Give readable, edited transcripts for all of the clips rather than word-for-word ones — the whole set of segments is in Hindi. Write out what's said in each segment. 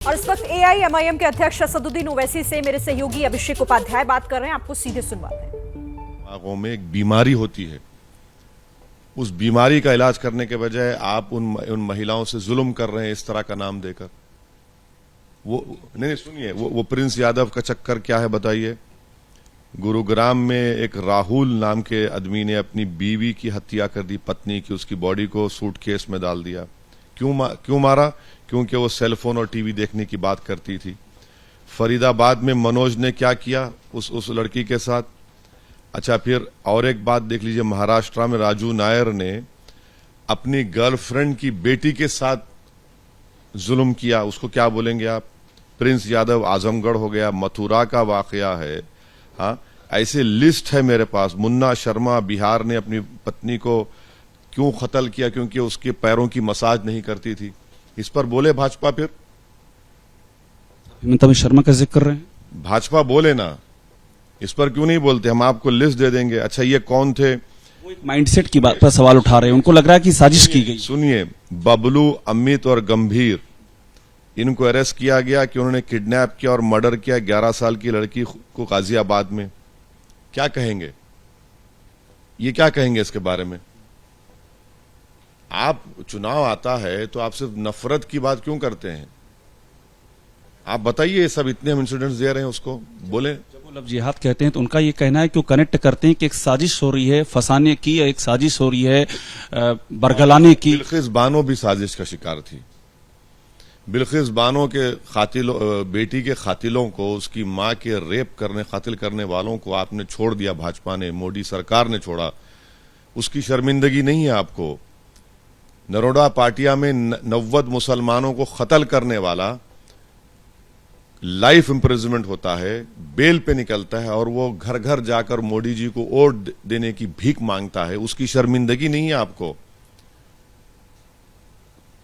और इस वक्त एआईएमआईएम के अध्यक्ष असदुद्दीन ओवैसी से मेरे सहयोगी अभिषेक उपाध्याय बात कर रहे हैं। आपको सीधे सुनवाते हैं। आंखों में एक बीमारी होती है, उस बीमारी का इलाज करने के बजाय आप उन महिलाओं से जुल्म कर रहे हैं इस तरह का नाम देकर। वो नहीं सुनिए, वो प्रिंस यादव का चक्कर क्या है बताइए। गुरुग्राम में एक राहुल नाम के आदमी ने अपनी बीवी की हत्या कर दी, पत्नी की, उसकी बॉडी को सूटकेस में डाल दिया। क्यों मारा? क्योंकि वो सेलफोन और टीवी देखने की बात करती थी। फरीदाबाद में मनोज ने क्या किया उस लड़की के साथ। अच्छा, फिर और एक बात देख लीजिए, महाराष्ट्र में राजू नायर ने अपनी गर्लफ्रेंड की बेटी के साथ जुल्म किया। उसको क्या बोलेंगे आप? प्रिंस यादव आजमगढ़ हो गया, मथुरा का वाकया है। हाँ, ऐसे लिस्ट है मेरे पास। मुन्ना शर्मा बिहार ने अपनी पत्नी को क्यों कत्ल किया? क्योंकि उसके पैरों की मसाज नहीं करती थी। इस पर बोले भाजपा? फिर हेमंत शर्मा का जिक्र कर रहे हैं, भाजपा बोले ना, इस पर क्यों नहीं बोलते? हम आपको लिस्ट दे देंगे। अच्छा, ये कौन थे? वो एक माइंडसेट की बात पर सवाल उठा रहे हैं, उनको लग रहा है कि साजिश की गई। सुनिए, बबलू, अमित और गंभीर, इनको अरेस्ट किया गया कि उन्होंने किडनैप किया और मर्डर किया 11 साल की लड़की को गाजियाबाद में। क्या कहेंगे? ये क्या कहेंगे इसके बारे में? आप चुनाव आता है तो आप सिर्फ नफरत की बात क्यों करते हैं? आप बताइए, सब इतने हम इंसिडेंट्स दे रहे हैं, उसको बोले। जब वो लव जिहाद कहते हैं तो उनका ये कहना है कि वो कनेक्ट करते हैं कि एक साजिश हो रही है, फंसाने की एक साजिश हो रही है, बरगलाने की। बिल्किस बानो भी साजिश का शिकार थी। बिल्किस बानो के बेटी के कातिलों को, उसकी मां के कातिल करने वालों को आपने छोड़ दिया। भाजपा ने, मोदी सरकार ने छोड़ा। उसकी शर्मिंदगी नहीं है आपको? नरोडा पाटिया में 90 मुसलमानों को कत्ल करने वाला लाइफ इंप्रिजनमेंट होता है, बेल पे निकलता है और वो घर घर जाकर मोदी जी को वोट देने की भीख मांगता है। उसकी शर्मिंदगी नहीं है आपको?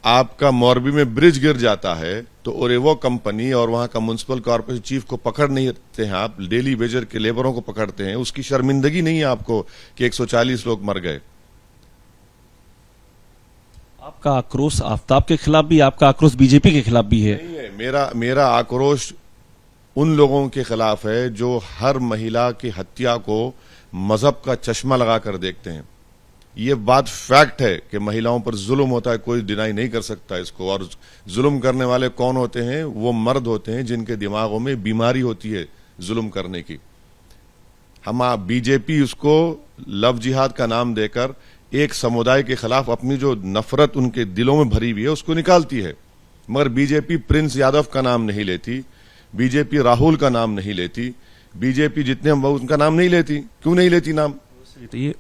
आपका मोरबी में ब्रिज गिर जाता है तो ओरेवो कंपनी और वहां का म्युनिसिपल कॉर्पोरेशन चीफ को पकड़ नहीं देते हैं, आप डेली वेजर के लेबरों को पकड़ते हैं। उसकी शर्मिंदगी नहीं है आपको कि 140 लोग मर गए? आपका आक्रोश आफ्ताब के खिलाफ भी, आपका आक्रोश बीजेपी के खिलाफ भी है। नहीं है। मेरा आक्रोश उन लोगों के खिलाफ है जो हर महिला की हत्या को मजहब का चश्मा लगाकर देखते हैं। ये बात फैक्ट है कि महिलाओं पर जुल्म होता है, कोई डिनाई नहीं कर सकता इसको। और जुल्म करने वाले कौन होते हैं? वो मर्द होते हैं जिनके दिमागों में बीमारी होती है जुल्म करने की। बीजेपी उसको लव जिहाद का नाम देकर एक समुदाय के खिलाफ अपनी जो नफरत उनके दिलों में भरी हुई है उसको निकालती है। मगर बीजेपी प्रिंस यादव का नाम नहीं लेती, बीजेपी राहुल का नाम नहीं लेती, बीजेपी जितने हम उनका नाम नहीं लेती। क्यों नहीं लेती नाम? तो ये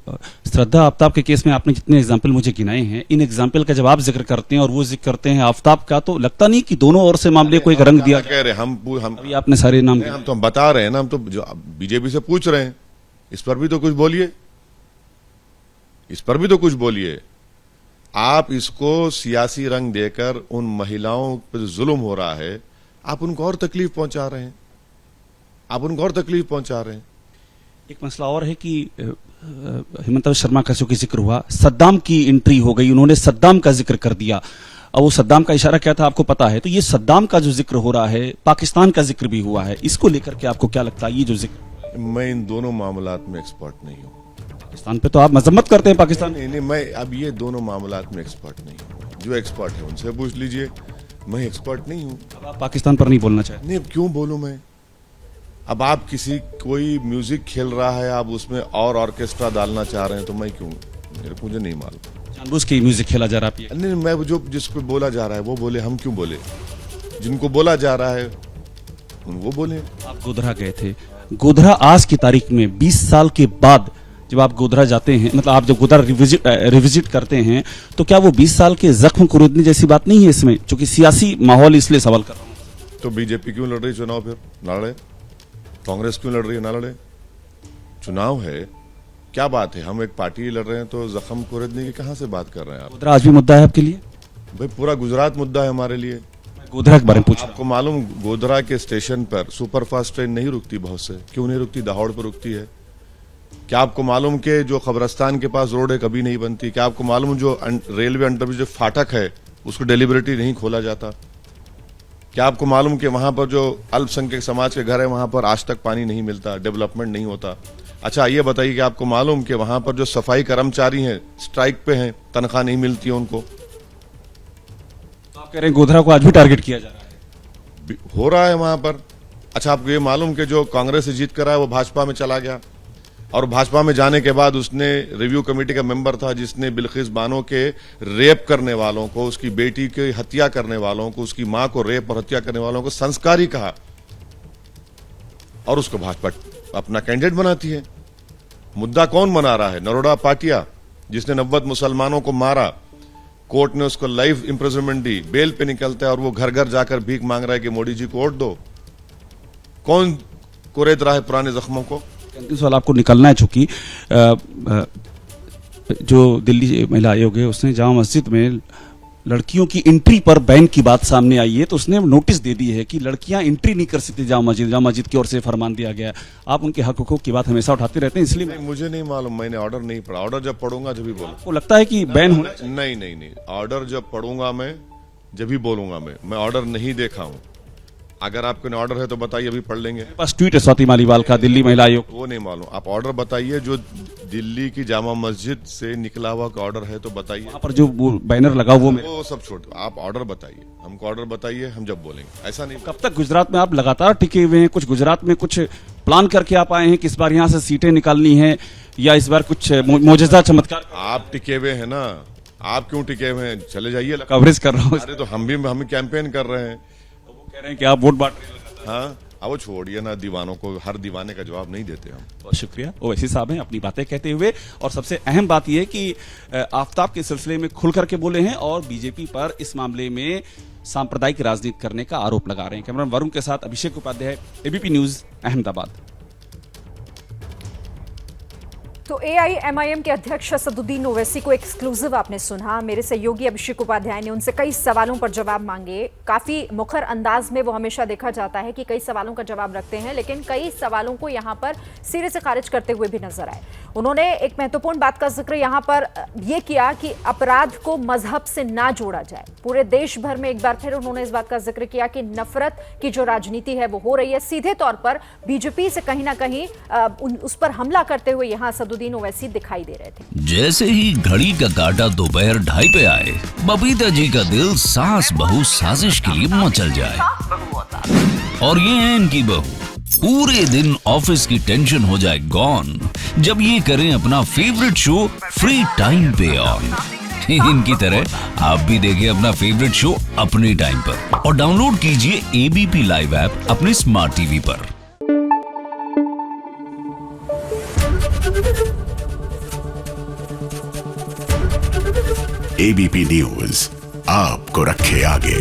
श्रद्धा आफ्ताब के केस में आपने जितने एग्जाम्पल मुझे गिनाए हैं, इन एग्जाम्पल का जब आप जिक्र करते हैं और वो जिक्र करते हैं आफ्ताब का, तो लगता नहीं कि दोनों ओर से मामले को एक रंग दिया कह रहे हम अभी आपने सारे नाम हम तो बता रहे हैं ना, हम तो बीजेपी से पूछ रहे हैं। इस पर भी तो कुछ बोलिए, इस पर भी तो कुछ बोलिए। आप इसको सियासी रंग देकर उन महिलाओं पर जुल्म हो रहा है, आप उनको और तकलीफ पहुंचा रहे हैं, आप उनको और तकलीफ पहुंचा रहे हैं। एक मसला और है कि हेमंत शर्मा का जो जिक्र हुआ, सद्दाम की एंट्री हो गई, उन्होंने सद्दाम का जिक्र कर दिया। और वो सद्दाम का इशारा क्या था आपको पता है? तो ये सद्दाम का जो जिक्र हो रहा है, पाकिस्तान का जिक्र भी हुआ है, इसको लेकर के आपको क्या लगता है? ये जो जिक्र, मैं इन दोनों मामलात में एक्सपर्ट नहीं हूं। पाकिस्तान पे तो आप मजम्मत करते हैं पाकिस्तान। नहीं, मैं अब ये दोनों मामलात में एक्सपर्ट नहीं हूं। जो एक्सपर्ट है उनसे पूछ लीजिए, मैं एक्सपर्ट नहीं हूं। अब आप पाकिस्तान पर नहीं बोलना चाहते? नहीं, क्यों बोलूं मैं? अब आप कोई म्यूजिक खेल रहा है, आप उसमें और ऑर्केस्ट्रा डालना चाह रहे हैं, तो मैं क्यों? मुझे नहीं मालूम। जानबूझ के म्यूजिक खेला जा रहा है? नहीं, मैं जो जिसको बोला जा रहा है वो बोले, हम क्यों बोले? जिनको बोला जा रहा है वो बोले। आप गोधरा गए थे, गोधरा आज की तारीख में 20 साल के बाद जब आप गोधरा जाते हैं, मतलब आप जब गोधरा रिविजिट करते हैं, तो क्या वो 20 साल के जख्म को रोकने जैसी बात नहीं है इसमें? चूंकि सियासी माहौल, इसलिए सवाल कर रहा हूं। तो बीजेपी क्यों लड़ रही चुनाव? फिर ना लड़े। कांग्रेस क्यों लड़ रही है? ना लड़े। चुनाव है, क्या बात है? हम एक पार्टी लड़ रहे हैं तो जख्म को रोकने की कहां से बात कर रहे हैं आप? गोधरा आज भी मुद्दा है आपके लिए? भाई, पूरा गुजरात मुद्दा है हमारे लिए। गोधरा के बारे में पूछ। आपको मालूम, गोधरा के स्टेशन पर सुपरफास्ट ट्रेन नहीं रुकती बहुत से। क्यों नहीं रुकती? दहाड़ पर रुकती है। क्या आपको मालूम कि जो खबरस्तान के पास रोड है कभी नहीं बनती? क्या आपको मालूम जो रेलवे अंडरब्रिज फाटक है उसको डेलिबरेटली नहीं खोला जाता? क्या आपको मालूम कि वहां पर जो अल्पसंख्यक समाज के घर है वहां पर आज तक पानी नहीं मिलता, डेवलपमेंट नहीं होता? अच्छा ये बताइए कि आपको मालूम कि वहां पर जो सफाई कर्मचारी हैं स्ट्राइक पे हैं, तनख्वाह नहीं मिलती है उनको? तो आप कह रहे हैं गोधरा को आज भी टारगेट किया जा रहा है? हो रहा है वहां पर। अच्छा आपको ये मालूम कि जो कांग्रेस से जीत कर आया वो भाजपा में चला गया, और भाजपा में जाने के बाद उसने रिव्यू कमेटी का मेंबर था जिसने बिल्किस बानो के रेप करने वालों को, उसकी बेटी की हत्या करने वालों को, उसकी मां को रेप और हत्या करने वालों को संस्कारी कहा, और उसको भाजपा अपना कैंडिडेट बनाती है। मुद्दा कौन बना रहा है? नरोड़ा पाटिया, जिसने 90 मुसलमानों को मारा, कोर्ट ने उसको लाइफ इंप्रिजनमेंट दी, बेल पे निकलता है और वो घर घर जाकर भीख मांग रहा है कि मोदी जी को वोट दो। कौन कुरेद रहा है पुराने जख्मों को? अंतिम सवाल आपको निकलना है, चूंकि जो दिल्ली महिला आयोग है उसने जामा मस्जिद में लड़कियों की एंट्री पर बैन की बात सामने आई है, तो उसने नोटिस दे दी है कि लड़कियां एंट्री नहीं कर सकती जामा मस्जिद की ओर से फरमान दिया गया है। आप उनके हक हुकूक की बात हमेशा उठाते रहते हैं, इसलिए मुझे नहीं मालूम, मैंने ऑर्डर नहीं पढ़ा। ऑर्डर जब पढ़ूंगा जब भी बोलूंगा। आपको लगता है कि बैन होना चाहिए? नहीं, ऑर्डर जब पढ़ूंगा मैं जब भी बोलूंगा। मैं ऑर्डर नहीं देखा हूं। अगर आपके ऑर्डर है तो बताइए, अभी पढ़ लेंगे। बस ट्वीट है स्वाति मालीवाल का दिल्ली महिला आयोग। वो नहीं मालूम, आप ऑर्डर बताइए। जो दिल्ली की जामा मस्जिद से निकला हुआ का ऑर्डर है तो बताइए। वहां पर जो बैनर लगा वो सब छोड़, आप ऑर्डर बताइए, हमको ऑर्डर बताइए, हम जब बोलेंगे। ऐसा नहीं। कब तक गुजरात में आप लगातार टिके हुए हैं? कुछ गुजरात में कुछ प्लान करके आप आए हैं कि इस बार यहाँ से सीटें निकालनी है, या इस बार कुछ मोजज़ा चमत्कार? आप टिके हुए हैं ना, आप क्यों टिके हुए हैं? चले जाइए। कवरेज कर रहा हूँ। अरे तो हम कैंपेन कर रहे हैं। वो कह रहे हैं कि आप वोट बांट रहे हैं। हाँ, अब वो छोड़िए ना, दीवानों को, हर दीवाने का जवाब नहीं देते हम। बहुत शुक्रिया ओवैसी साहब हैं अपनी बातें कहते हुए, और सबसे अहम बात यह है कि आफ्ताब के सिलसिले में खुल करके बोले हैं और बीजेपी पर इस मामले में सांप्रदायिक राजनीति करने का आरोप लगा रहे हैं। कैमरामैन वरुण के साथ अभिषेक उपाध्याय, एबीपी न्यूज, अहमदाबाद। तो एआईएमआईएम के अध्यक्ष असदुद्दीन ओवैसी को एक्सक्लूसिव आपने सुना। मेरे सहयोगी अभिषेक उपाध्याय ने उनसे कई सवालों पर जवाब मांगे। काफी मुखर अंदाज में वो हमेशा देखा जाता है कि कई सवालों का जवाब रखते हैं, लेकिन कई सवालों को यहां पर सिरे से खारिज करते हुए भी नजर आए। उन्होंने एक महत्वपूर्ण बात का जिक्र यहां पर यह किया कि अपराध को मजहब से ना जोड़ा जाए। पूरे देश भर में एक बार फिर उन्होंने इस बात का जिक्र किया कि नफरत की जो राजनीति है वो हो रही है। सीधे तौर पर बीजेपी से कहीं ना कहीं उस पर हमला करते हुए यहां असदुद्दीन ओवैसी दिखाई दे रहे थे। जैसे ही घड़ी का काटा दोपहर 2:30 पे आए, बबीता जी का दिल सास बहू साजिश के लिए मचल जाए। और ये है इनकी बहू, पूरे दिन ऑफिस की टेंशन हो जाए गॉन जब ये करें अपना फेवरेट शो फ्री टाइम पे ऑन। इनकी तरह आप भी देखिए अपना फेवरेट शो अपने टाइम पर, और डाउनलोड कीजिए एबीपी लाइव ऐप अपने स्मार्ट टीवी पर। एबीपी न्यूज आपको रखे आगे।